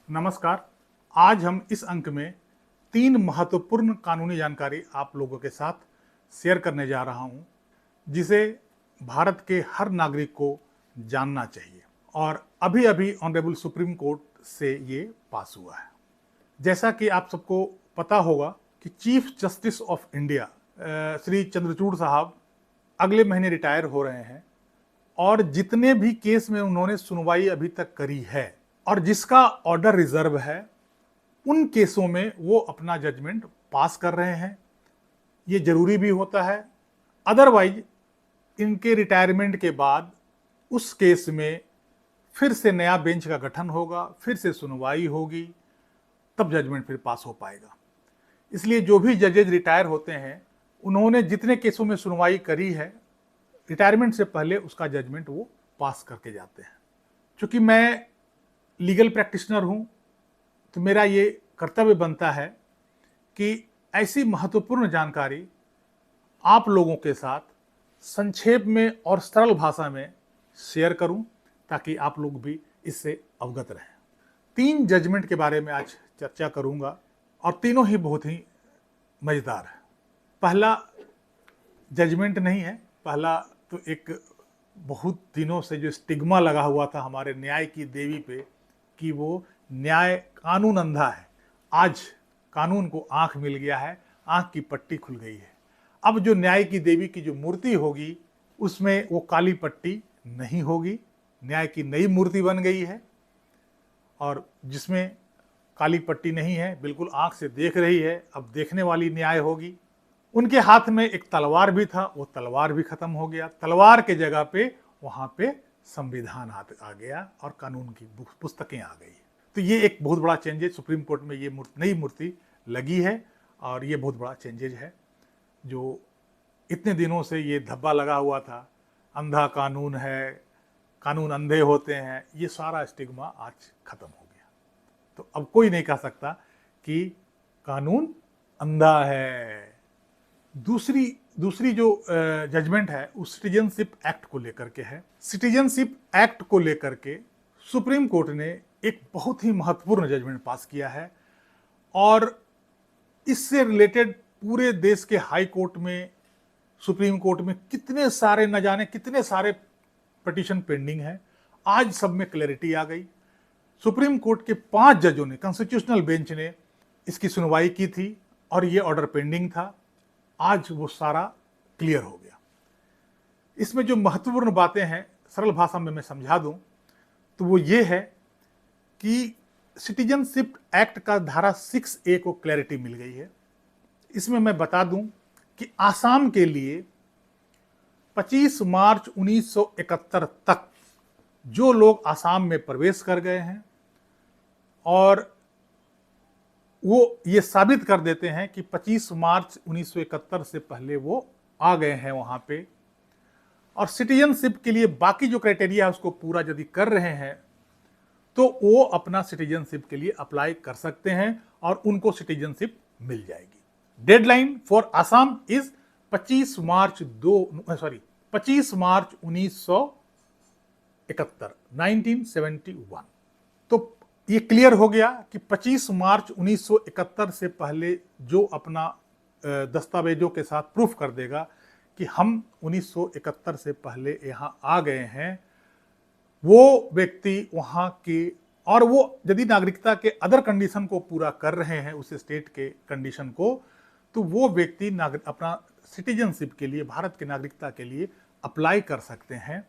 नमस्कार। आज हम इस अंक में 3 महत्वपूर्ण कानूनी जानकारी आप लोगों के साथ शेयर करने जा रहा हूं, जिसे भारत के हर नागरिक को जानना चाहिए और अभी-अभी ऑनरेबल सुप्रीम कोर्ट से ये पास हुआ है। जैसा कि आप सबको पता होगा कि chief justice of India Shri Chandrachud साहब अगले महीने रिटायर हो रहे हैं और जितने भी केस में उन्होंने सुनवाई अभी तक करी है और जिसका ऑर्डर रिजर्व है, उन केसों में वो अपना जजमेंट पास कर रहे हैं। ये जरूरी भी होता है, अदरवाइज इनके रिटायरमेंट के बाद उस केस में फिर से नया बेंच का गठन होगा, फिर से सुनवाई होगी, तब जजमेंट फिर पास हो पाएगा। इसलिए जो भी जजेज रिटायर होते हैं, उन्होंने जितने केसों में सुनवाई करी है, रिटायरमेंट से पहले उसका जजमेंट वो पास करके जाते हैं। चूंकि मैं लीगल प्रैक्टिशनर हूं, तो मेरा ये कर्तव्य बनता है कि ऐसी महत्वपूर्ण जानकारी आप लोगों के साथ संक्षेप में और सरल भाषा में शेयर करूं, ताकि आप लोग भी इससे अवगत रहें। 3 जजमेंट के बारे में आज चर्चा करूंगा और तीनों ही बहुत ही मजेदार है। पहला जजमेंट नहीं है, पहला तो एक बहुत दिनों से जो स्टिग्मा लगा हुआ था हमारे न्याय की देवी पे कि वो न्याय कानून अंधा है, आज कानून को आंख मिल गया है, आंख की पट्टी खुल गई है। अब जो न्याय की देवी की जो मूर्ति होगी, उसमें वो काली पट्टी नहीं होगी, न्याय की नई मूर्ति बन गई है और जिसमें काली पट्टी नहीं है, बिल्कुल आंख से देख रही है, अब देखने वाली न्याय होगी। उनके हाथ में एक तलवार भी था, वो तलवार भी खत्म हो गया। तलवार के जगह पे वहां पे संविधान आ गया और कानून की पुस्तकें आ गई। तो ये एक बहुत बड़ा चेंजेज सुप्रीम कोर्ट में ये नई मूर्ति लगी है और ये बहुत बड़ा चेंजेज है। जो इतने दिनों से ये धब्बा लगा हुआ था, अंधा कानून है, कानून अंधे होते हैं, ये सारा स्टिग्मा आज खत्म हो गया। तो अब कोई नहीं कह सकता कि कानून अंधा है। दूसरी जो जजमेंट है वो सिटीजनशिप एक्ट को लेकर के है। सिटीजनशिप एक्ट को लेकर के सुप्रीम कोर्ट ने एक बहुत ही महत्वपूर्ण जजमेंट पास किया है और इससे रिलेटेड पूरे देश के हाई कोर्ट में, सुप्रीम कोर्ट में कितने सारे न जाने कितने सारे पिटीशन पेंडिंग है। आज सब में क्लैरिटी आ गई। सुप्रीम कोर्ट के 5 जजों ने, कॉन्स्टिट्यूशनल बेंच ने इसकी सुनवाई की थी और ये ऑर्डर पेंडिंग था। आज वो सारा क्लियर हो गया। इसमें जो महत्वपूर्ण बातें हैं, सरल भाषा में मैं समझा दूं तो वो ये है कि सिटीजनशिप एक्ट का धारा 6A को क्लैरिटी मिल गई है। इसमें मैं बता दूं कि आसाम के लिए 25 मार्च 1971 तक जो लोग आसाम में प्रवेश कर गए हैं और वो ये साबित कर देते हैं कि 25 मार्च 1971 से पहले वो आ गए हैं वहां पे, और सिटीजनशिप के लिए बाकी जो क्राइटेरिया है उसको पूरा यदि कर रहे हैं, तो वो अपना सिटीजनशिप के लिए अप्लाई कर सकते हैं और उनको सिटीजनशिप मिल जाएगी। डेडलाइन फॉर आसाम इज 25 मार्च 1971। तो ये क्लियर हो गया कि 25 मार्च 1971 से पहले जो अपना दस्तावेजों के साथ प्रूफ कर देगा कि हम 1971 से पहले यहाँ आ गए हैं, वो व्यक्ति वहाँ के, और वो यदि नागरिकता के अदर कंडीशन को पूरा कर रहे हैं, उस स्टेट के कंडीशन को, तो वो व्यक्ति अपना सिटीजनशिप के लिए, भारत की नागरिकता के लिए अप्लाई कर सकते हैं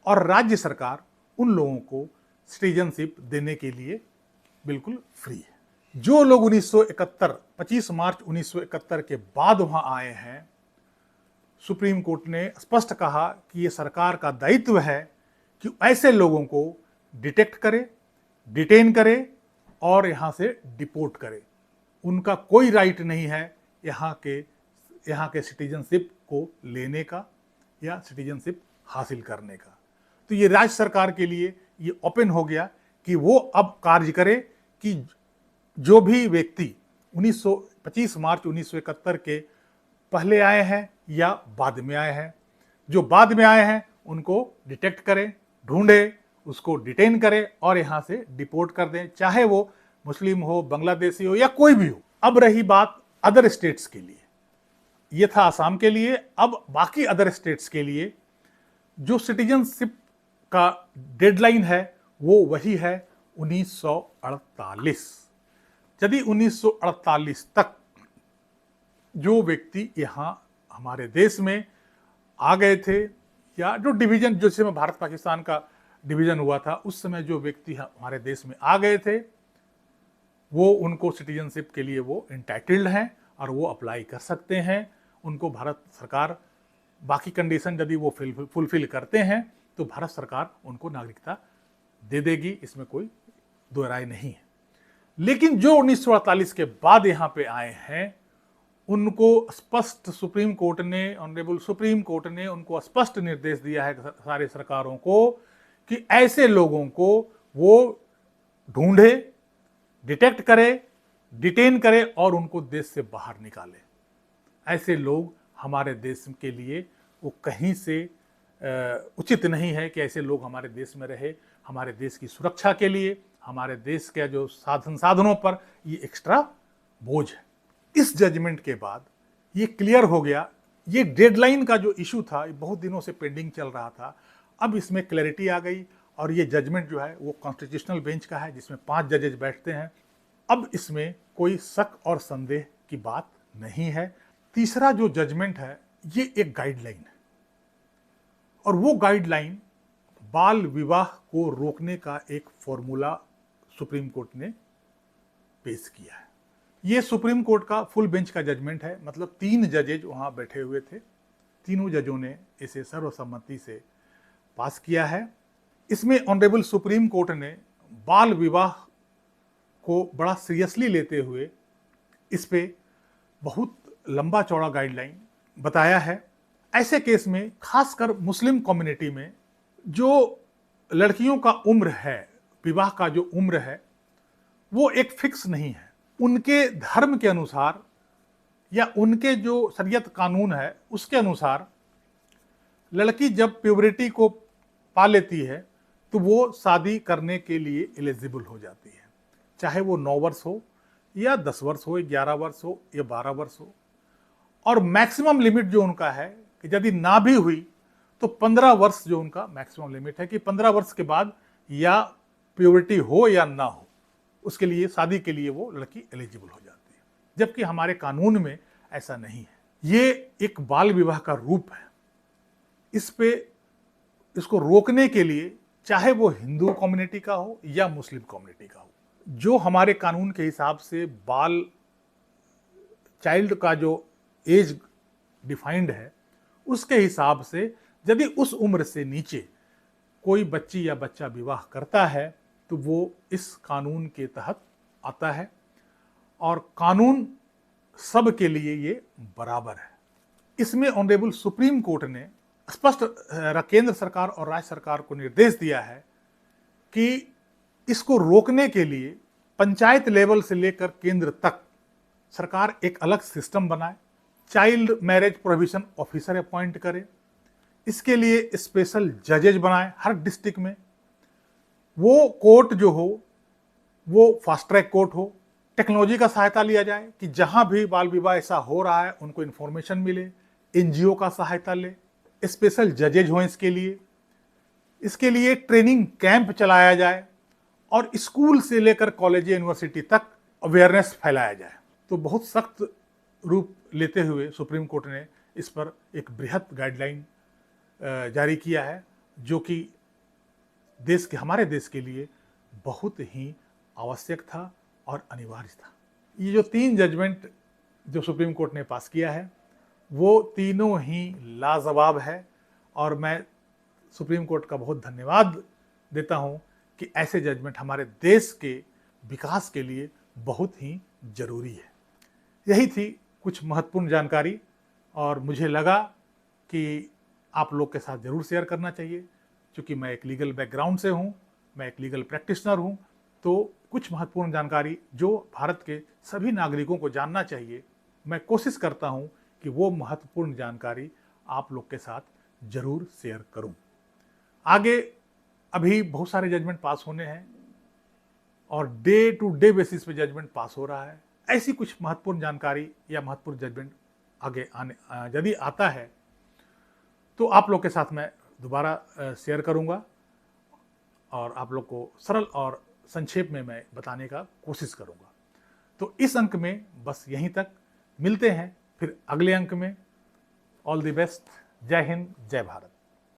और राज्य सरकार उन लोगों को सिटीजनशिप देने के लिए बिल्कुल फ्री है। जो लोग 25 मार्च 1971 के बाद वहां आए हैं, सुप्रीम कोर्ट ने स्पष्ट कहा कि यह सरकार का दायित्व है कि ऐसे लोगों को डिटेक्ट करे, डिटेन करे और यहां से डिपोर्ट करे। उनका कोई राइट नहीं है यहाँ के सिटीजनशिप को लेने का या सिटीजनशिप हासिल करने का। तो ये राज्य सरकार के लिए ये ओपन हो गया कि वो अब कार्य करे कि जो भी व्यक्ति 25 मार्च 1971 के पहले आए हैं या बाद में आए हैं, जो बाद में आए हैं उनको डिटेक्ट करें, ढूंढे उसको डिटेन करें और यहाँ से डिपोर्ट कर दें, चाहे वो मुस्लिम हो, बांग्लादेशी हो या कोई भी हो। अब रही बात अदर स्टेट्स के लिए, ये था आसाम के लिए। अब बाकी अदर स्टेट्स के लिए जो सिटीजनशिप का डेडलाइन है वो वही है 1948। यदि 1948 तक जो व्यक्ति यहाँ हमारे देश में आ गए थे, या जो डिवीजन, जो समय भारत पाकिस्तान का डिवीजन हुआ था उस समय जो व्यक्ति हमारे देश में आ गए थे, वो उनको सिटीजनशिप के लिए वो इंटाइटल्ड हैं और वो अप्लाई कर सकते हैं। उनको भारत सरकार बाकी कंडीशन यदि वो फुलफिल करते हैं तो भारत सरकार उनको नागरिकता दे देगी, इसमें कोई दो राय नहीं है। लेकिन जो 1948 के बाद यहाँ पे आए हैं, उनको स्पष्ट सुप्रीम कोर्ट ने, ऑनरेबल सुप्रीम कोर्ट ने उनको स्पष्ट निर्देश दिया है सारे सरकारों को कि ऐसे लोगों को वो ढूंढे, डिटेक्ट करे, डिटेन करे और उनको देश से बाहर निकाले। ऐसे लोग हमारे देश के लिए वो कहीं से उचित नहीं है कि ऐसे लोग हमारे देश में रहे। हमारे देश की सुरक्षा के लिए, हमारे देश के जो साधनों पर ये एक्स्ट्रा बोझ है। इस जजमेंट के बाद ये क्लियर हो गया। ये डेडलाइन का जो इशू था, बहुत दिनों से पेंडिंग चल रहा था, अब इसमें क्लैरिटी आ गई और ये जजमेंट जो है वो कॉन्स्टिट्यूशनल बेंच का है, जिसमें 5 जजेज बैठते हैं। अब इसमें कोई शक और संदेह की बात नहीं है। तीसरा जो जजमेंट है ये एक गाइडलाइन है, और वो गाइडलाइन बाल विवाह को रोकने का एक फॉर्मूला सुप्रीम कोर्ट ने पेश किया है। ये सुप्रीम कोर्ट का फुल बेंच का जजमेंट है, मतलब 3 जजेज वहाँ बैठे हुए थे। तीनों जजों ने इसे सर्वसम्मति से पास किया है। इसमें ऑनरेबल सुप्रीम कोर्ट ने बाल विवाह को बड़ा सीरियसली लेते हुए इस पे बहुत लंबा चौड़ा गाइडलाइन बताया है। ऐसे केस में खासकर मुस्लिम कम्युनिटी में जो लड़कियों का उम्र है, विवाह का जो उम्र है वो एक फिक्स नहीं है। उनके धर्म के अनुसार या उनके जो शरीयत कानून है उसके अनुसार लड़की जब प्यूबरिटी को पा लेती है तो वो शादी करने के लिए एलिजिबल हो जाती है, चाहे वो 9 वर्ष हो या 10 वर्ष हो, 11 वर्ष हो या 12 वर्ष हो। और मैक्सिमम लिमिट जो उनका है कि यदि ना भी हुई तो 15 वर्ष जो उनका मैक्सिमम लिमिट है कि 15 वर्ष के बाद या प्यूबरिटी हो या ना हो, उसके लिए शादी के लिए वो लड़की एलिजिबल हो जाती है। जबकि हमारे कानून में ऐसा नहीं है। ये एक बाल विवाह का रूप है। इसको रोकने के लिए चाहे वो हिंदू कम्युनिटी का हो या मुस्लिम कम्युनिटी का हो, जो हमारे कानून के हिसाब से चाइल्ड का जो एज डिफाइंड है उसके हिसाब से यदि उस उम्र से नीचे कोई बच्ची या बच्चा विवाह करता है तो वो इस कानून के तहत आता है, और कानून सब के लिए ये बराबर है। इसमें ऑनरेबल सुप्रीम कोर्ट ने स्पष्ट केंद्र सरकार और राज्य सरकार को निर्देश दिया है कि इसको रोकने के लिए पंचायत लेवल से लेकर केंद्र तक सरकार एक अलग सिस्टम बनाए, child marriage prohibition officer appoint करे, इसके लिए स्पेशल जजेज बनाए हर डिस्ट्रिक्ट में। वो कोर्ट जो हो वो फास्ट ट्रैक कोर्ट हो, टेक्नोलॉजी का सहायता लिया जाए कि जहां भी बाल विवाह ऐसा हो रहा है उनको इन्फॉर्मेशन मिले, एनजीओ का सहायता ले, स्पेशल जजेज हो इसके लिए ट्रेनिंग कैंप चलाया जाए और स्कूल से लेकर कॉलेज यूनिवर्सिटी तक अवेयरनेस फैलाया जाए। तो बहुत सख्त रूप लेते हुए सुप्रीम कोर्ट ने इस पर एक बृहत गाइडलाइन जारी किया है, जो कि हमारे देश के लिए बहुत ही आवश्यक था और अनिवार्य था। ये जो 3 जजमेंट जो सुप्रीम कोर्ट ने पास किया है वो तीनों ही लाजवाब है, और मैं सुप्रीम कोर्ट का बहुत धन्यवाद देता हूं कि ऐसे जजमेंट हमारे देश के विकास के लिए बहुत ही जरूरी है। यही थी कुछ महत्वपूर्ण जानकारी, और मुझे लगा कि आप लोग के साथ ज़रूर शेयर करना चाहिए। क्योंकि मैं एक लीगल बैकग्राउंड से हूँ, मैं एक लीगल प्रैक्टिशनर हूँ, तो कुछ महत्वपूर्ण जानकारी जो भारत के सभी नागरिकों को जानना चाहिए, मैं कोशिश करता हूँ कि वो महत्वपूर्ण जानकारी आप लोग के साथ ज़रूर शेयर करूँ। आगे अभी बहुत सारे जजमेंट पास होने हैं और डे टू डे बेसिस पे जजमेंट पास हो रहा है। ऐसी कुछ महत्वपूर्ण जानकारी या महत्वपूर्ण जजमेंट आगे आने यदि आता है तो आप लोग के साथ मैं दोबारा शेयर करूंगा और आप लोग को सरल और संक्षेप में मैं बताने का कोशिश करूंगा। तो इस अंक में बस यहीं तक, मिलते हैं फिर अगले अंक में। All the best. जय हिंद, जय भारत।